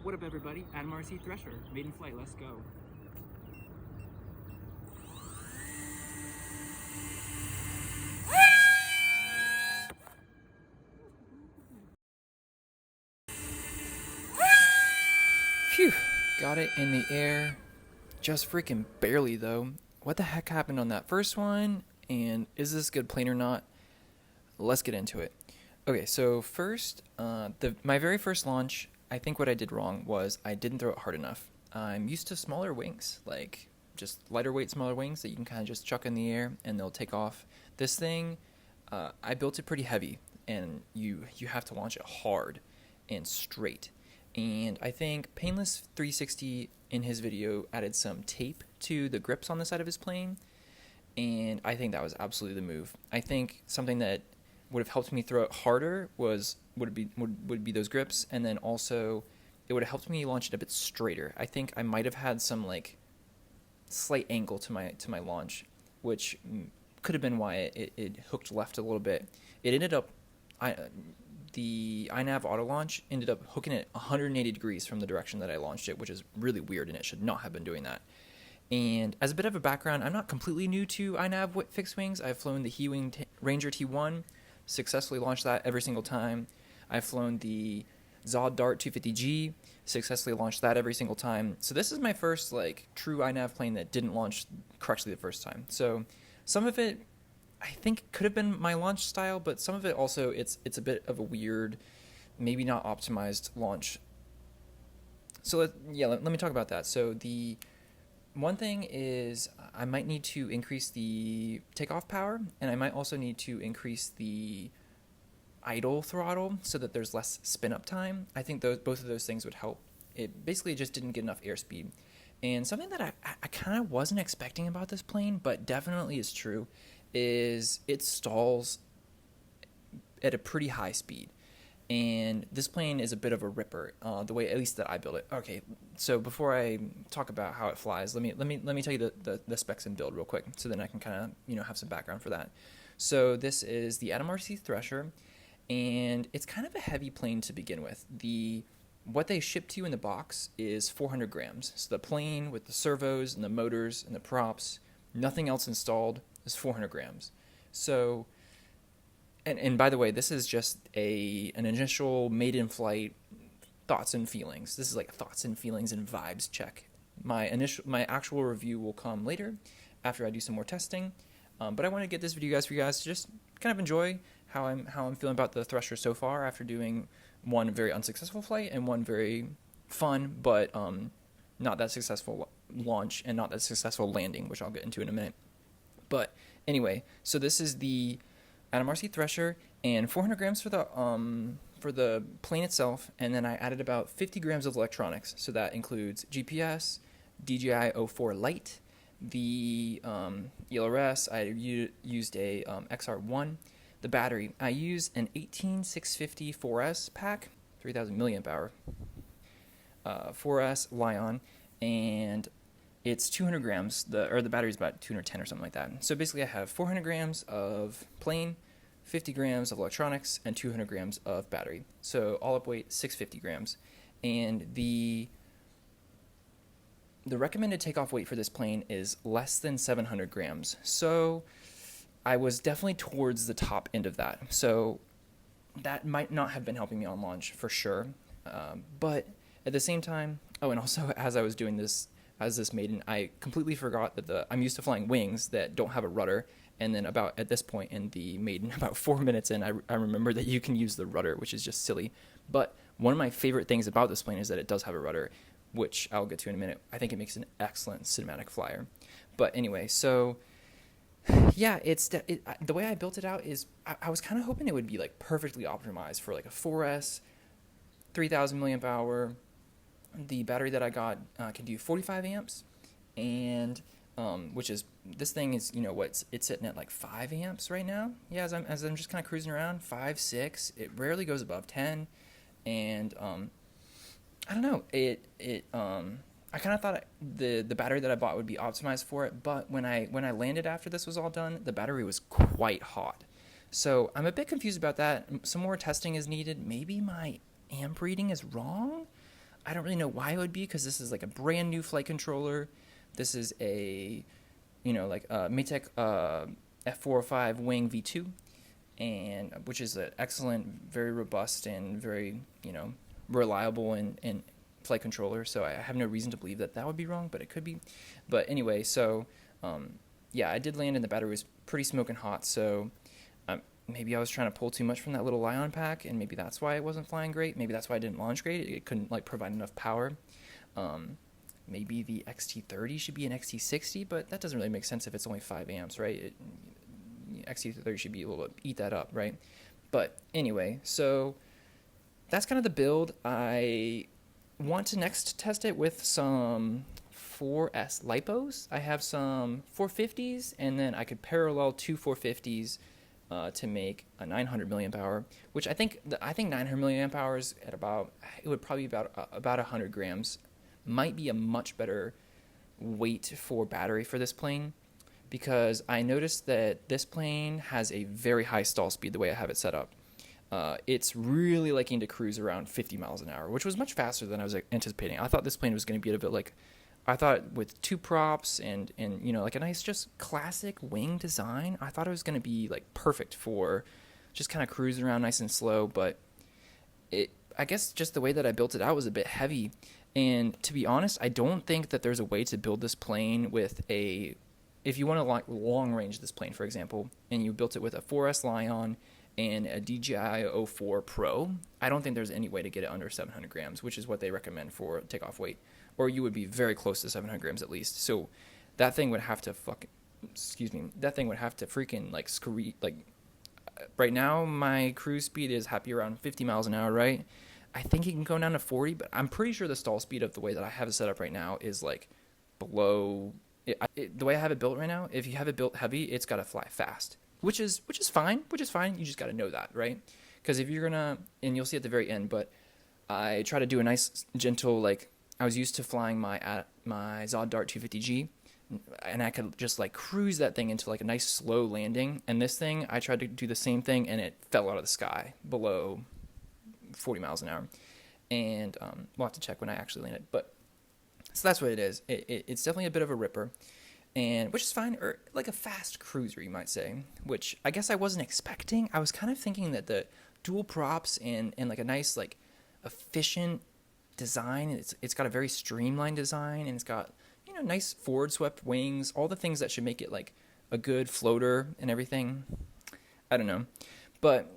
What up, everybody? AtomRC Thresher, Maiden Flight, let's go. Phew, got it in the air. Just freaking barely, though. What the heck happened on that first one? And is this good plane or not? Let's get into it. Okay, so first, my very first launch, I think what I did wrong was I didn't throw it hard enough. I'm used to smaller wings, like just lighter weight, smaller wings that you can kind of just chuck in the air and they'll take off. This thing, I built it pretty heavy, and you have to launch it hard and straight. And I think Painless 360 in his video added some tape to the grips on the side of his plane, and I think that was absolutely the move. I think something that would have helped me throw it harder would be those grips, and then also it would have helped me launch it a bit straighter. I think I might have had some like slight angle to my launch, which could have been why it hooked left a little bit. It ended up the iNav auto launch ended up hooking it 180 degrees from the direction that I launched it, which is really weird, and it should not have been doing that. And as a bit of a background, I'm not completely new to iNav fixed wings. I've flown the He-Wing Ranger T1, successfully launched that every single time. I've flown the Zod Dart 250G, successfully launched that every single time. So this is my first like true iNav plane that didn't launch correctly the first time. So some of it I think could have been my launch style, but some of it also it's a bit of a weird, maybe not optimized launch. So let me talk about that. So the one thing is I might need to increase the takeoff power, and I might also need to increase the idle throttle so that there's less spin up time. I think both of those things would help. It basically just didn't get enough airspeed. And something that I kind of wasn't expecting about this plane, but definitely is true, is it stalls at a pretty high speed. And this plane is a bit of a ripper, the way at least that I built it. Okay, so before I talk about how it flies, let me tell you the specs and build real quick, so then I can kind of have some background for that. So this is the AtomRC Thresher, and it's kind of a heavy plane to begin with. What they ship to you in the box is 400 grams. So the plane with the servos and the motors and the props, nothing else installed, is 400 grams. So, and by the way, this is just an initial Maiden Flight thoughts and feelings. This is like thoughts and feelings and vibes check. My actual review will come later after I do some more testing. But I want to get this video for you guys to just kind of enjoy how I'm feeling about the Thresher so far after doing one very unsuccessful flight and one very fun but not that successful launch and not that successful landing, which I'll get into in a minute. But anyway, so this is the AtomRC Thresher, and 400 grams for the plane itself, and then I added about 50 grams of electronics. So that includes GPS, DJI 04 Lite, the ELRS. I used a XR1. The battery, I used an 18650 4S pack, 3000 milliamp hour 4S Li-on, and it's 200 grams. The battery's about 210 or something like that. So basically I have 400 grams of plane, 50 grams of electronics, and 200 grams of battery. So all up weight, 650 grams. And the recommended takeoff weight for this plane is less than 700 grams. So I was definitely towards the top end of that. So that might not have been helping me on launch for sure. But at the same time, and also as I was doing this, as this Maiden, I completely forgot that I'm used to flying wings that don't have a rudder. And then at this point in the Maiden, about 4 minutes in, I remember that you can use the rudder, which is just silly. But one of my favorite things about this plane is that it does have a rudder, which I'll get to in a minute. I think it makes an excellent cinematic flyer. But anyway, so yeah, the way I built it out is I was kind of hoping it would be like perfectly optimized for like a 4S, 3000 milliamp hour. The battery that I got can do 45 amps, and which is, this thing is, it's sitting at like 5 amps right now. Yeah, as I'm just kind of cruising around, 5, 6. It rarely goes above 10, and I don't know. I kind of thought the battery that I bought would be optimized for it, but when I landed after this was all done, the battery was quite hot. So I'm a bit confused about that. Some more testing is needed. Maybe my amp reading is wrong. I don't really know why it would be, because this is like a brand new flight controller. This is a, like Maytech F405 Wing V2, and which is an excellent, very robust, and very, reliable and flight controller. So I have no reason to believe that would be wrong, but it could be. But anyway, so yeah, I did land, and the battery was pretty smoking hot. So maybe I was trying to pull too much from that little Ion pack, and maybe that's why it wasn't flying great. Maybe that's why it didn't launch great. It couldn't like provide enough power. Maybe the XT30 should be an XT60, but that doesn't really make sense if it's only 5 amps, right? XT30 should be able to eat that up, right? But anyway, so that's kind of the build. I want to next test it with some 4S lipos. I have some 450s, and then I could parallel two 450s to make a 900 milliamp hour, which I think 900 milliamp hours at it would probably be about 100 grams, might be a much better weight for battery for this plane, because I noticed that this plane has a very high stall speed the way I have it set up. It's really liking to cruise around 50 miles an hour, which was much faster than I was anticipating. I thought this plane was going to be a bit like, I thought with two props and like a nice just classic wing design, I thought it was going to be like perfect for just kind of cruising around nice and slow. But I guess just the way that I built it out was a bit heavy. And to be honest, I don't think that there's a way to build this plane with if you want to long range this plane, for example, and you built it with a 4S Lion and a DJI 04 Pro, I don't think there's any way to get it under 700 grams, which is what they recommend for takeoff weight. Or you would be very close to 700 grams at least. So that thing would have to freaking like screech. Like right now, my cruise speed is happy around 50 miles an hour, right? I think it can go down to 40, but I'm pretty sure the stall speed of the way that I have it set up right now is like below the way I have it built right now. If you have it built heavy, it's got to fly fast, which is fine. You just got to know that, right? Because if you're gonna, and you'll see at the very end, but I try to do a nice gentle, like I was used to flying my Zod Dart 250G, and I could just like cruise that thing into like a nice slow landing. And this thing, I tried to do the same thing, and it fell out of the sky below 40 miles an hour. And we'll have to check when I actually land it. But so that's what it is. It's definitely a bit of a ripper, and which is fine, or like a fast cruiser, you might say, which I guess I wasn't expecting. I was kind of thinking that the dual props and like a nice like efficient design. It's got a very streamlined design, and it's got nice forward swept wings, all the things that should make it like a good floater and everything. I don't know, but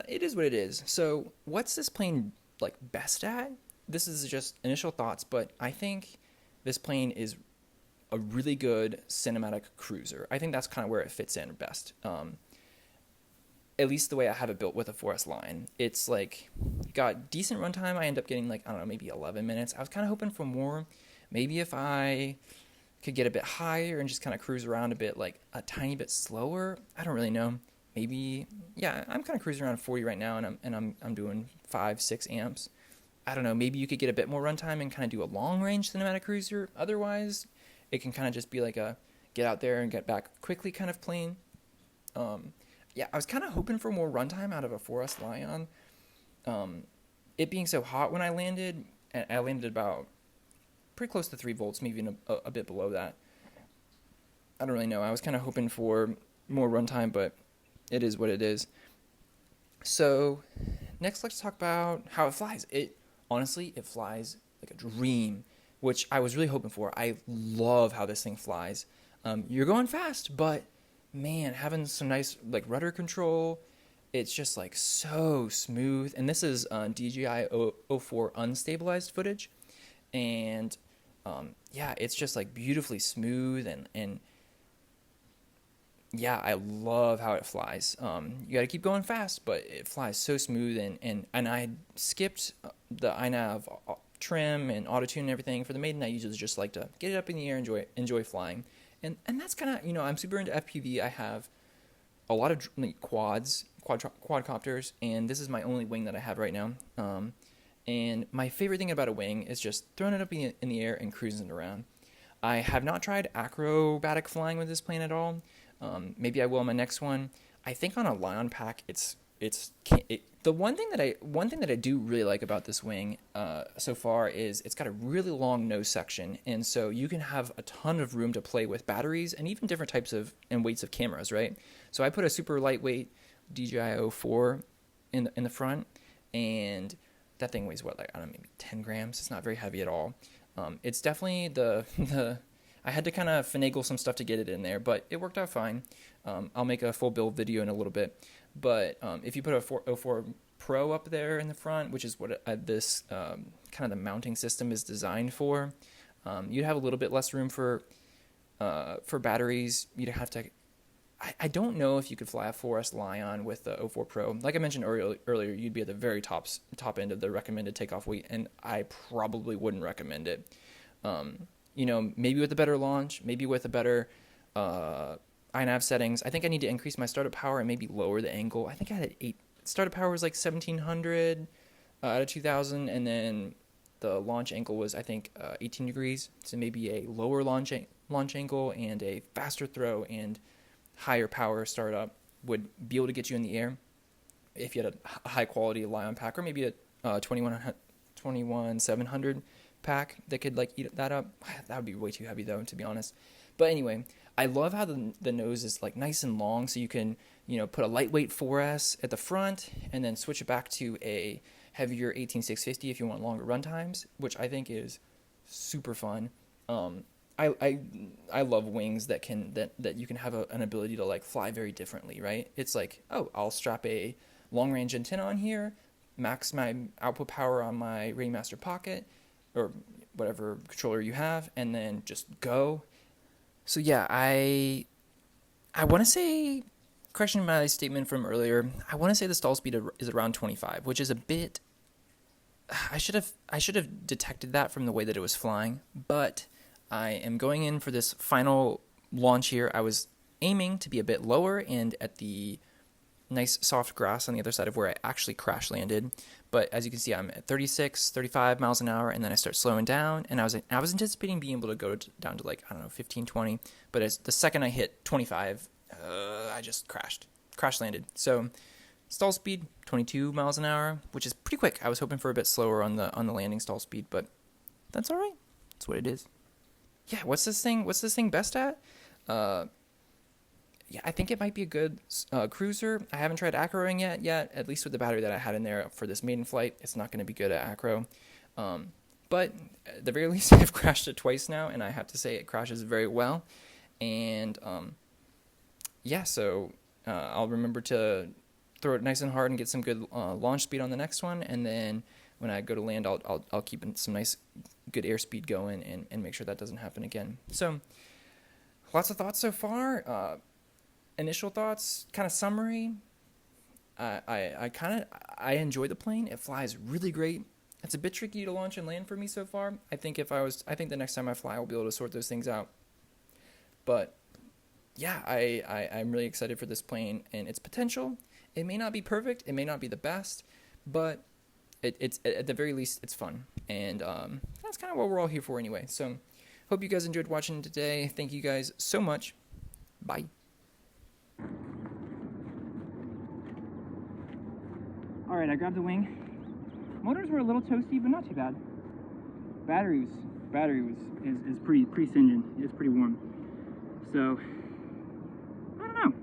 it is what it is. So what's this plane like best at? This is just initial thoughts, but I think this plane is a really good cinematic cruiser. I think that's kind of where it fits in best. At least the way I have it built with a 4S Lion. It's like got decent runtime. I end up getting like, I don't know, maybe 11 minutes. I was kind of hoping for more. Maybe if I could get a bit higher and just kind of cruise around a bit, like a tiny bit slower. I don't really know. Maybe, yeah, I'm kind of cruising around 40 right now, and I'm doing 5-6 amps. I don't know. Maybe you could get a bit more runtime and kind of do a long range cinematic cruiser. Otherwise, it can kind of just be like a get out there and get back quickly kind of plane. Yeah, I was kind of hoping for more runtime out of a 4S Lion. It being so hot when I landed, and I landed about pretty close to 3 volts, maybe even a bit below that. I don't really know. I was kind of hoping for more runtime, but it is what it is. So next, let's talk about how it flies. Honestly, it flies like a dream, which I was really hoping for. I love how this thing flies. You're going fast, but man, having some nice like rudder control, it's just like so smooth. And this is DJI 04 unstabilized footage, and yeah, it's just like beautifully smooth, and yeah, I love how it flies. You got to keep going fast, but it flies so smooth, and I skipped the iNav trim and auto tune and everything. For the Maiden, I usually just like to get it up in the air, enjoy flying. And that's kind of, I'm super into FPV. I have a lot of like, quadcopters, and this is my only wing that I have right now. And my favorite thing about a wing is just throwing it up in the air and cruising around. I have not tried acrobatic flying with this plane at all. Maybe I will in my next one. I think on a Lion pack, it's the one thing that I do really like about this wing so far is it's got a really long nose section, and so you can have a ton of room to play with batteries and even different types of and weights of cameras, right? So I put a super lightweight DJI 04 in the front, and that thing weighs what, like, I don't know, maybe 10 grams. It's not very heavy at all. It's definitely the I had to kind of finagle some stuff to get it in there, but it worked out fine. I'll make a full build video in a little bit. But if you put a 04 Pro up there in the front, which is what this kind of the mounting system is designed for, you'd have a little bit less room for batteries. You'd have to. I don't know if you could fly a 4S Lion with the 04 Pro. Like I mentioned earlier, you'd be at the very top end of the recommended takeoff weight, and I probably wouldn't recommend it. Maybe with a better launch, maybe with a better iNav settings. I think I need to increase my startup power and maybe lower the angle. I think I had startup power was like 1700 out of 2000, and then the launch angle was, I think, 18 degrees. So maybe a lower launch angle and a faster throw and higher power startup would be able to get you in the air if you had a high quality Lion pack, or maybe a 21700 pack that could like eat that up. That would be way too heavy though, to be honest. But anyway, I love how the nose is like nice and long, so you can put a lightweight 4S at the front and then switch it back to a heavier 18650 if you want longer run times, which I think is super fun. I love wings that you can have an ability to like fly very differently, right? It's like, oh, I'll strap a long range antenna on here, max my output power on my Rainmaster Pocket or whatever controller you have, and then just go. So yeah, I want to say, correction my statement from earlier, I want to say the stall speed is around 25, which is a bit. I should have detected that from the way that it was flying, but I am going in for this final launch here. I was aiming to be a bit lower and at the nice soft grass on the other side of where I actually crash landed. But as you can see, I'm at 36, 35 miles an hour, and then I start slowing down. And I was anticipating being able to go down to like, I don't know, 15, 20. But as the second I hit 25, I just crash landed. So stall speed 22 miles an hour, which is pretty quick. I was hoping for a bit slower on the landing stall speed, but that's all right. That's what it is. Yeah, what's this thing best at? Yeah, I think it might be a good cruiser. I haven't tried acroing yet, at least with the battery that I had in there for this Maiden Flight. It's not going to be good at acro. But at the very least, I've crashed it twice now, and I have to say it crashes very well. And yeah, so I'll remember to throw it nice and hard and get some good launch speed on the next one, and then when I go to land, I'll keep some nice good airspeed going and make sure that doesn't happen again. So lots of thoughts so far. Initial thoughts, kind of summary. I enjoy the plane. It flies really great. It's a bit tricky to launch and land for me so far. I think the next time I fly, I'll be able to sort those things out. But yeah, I'm really excited for this plane and its potential. It may not be perfect. It may not be the best, but it's at the very least, it's fun. And that's kind of what we're all here for anyway. So hope you guys enjoyed watching today. Thank you guys so much. Bye. Alright, I grabbed the wing. Motors were a little toasty, but not too bad. Battery is pretty singeing. It's pretty warm. So I don't know.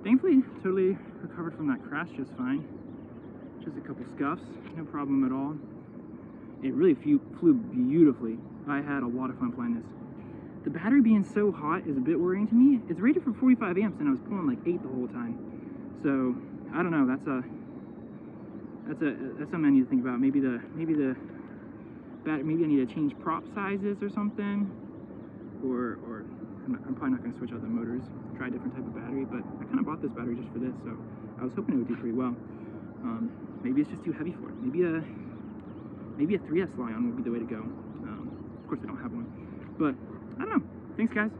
Thankfully, totally recovered from that crash just fine. Just a couple scuffs, no problem at all. It really flew beautifully. I had a lot of fun flying this. The battery being so hot is a bit worrying to me. It's rated for 45 amps and I was pulling like 8 the whole time. So I don't know. That's something I need to think about. Maybe I need to change prop sizes or something. Or I'm probably not going to switch out the motors. Try a different type of battery. But I kind of bought this battery just for this, so I was hoping it would do pretty well. Maybe it's just too heavy for it. Maybe a 3S Lion would be the way to go. Of course, I don't have one. But I don't know. Thanks, guys.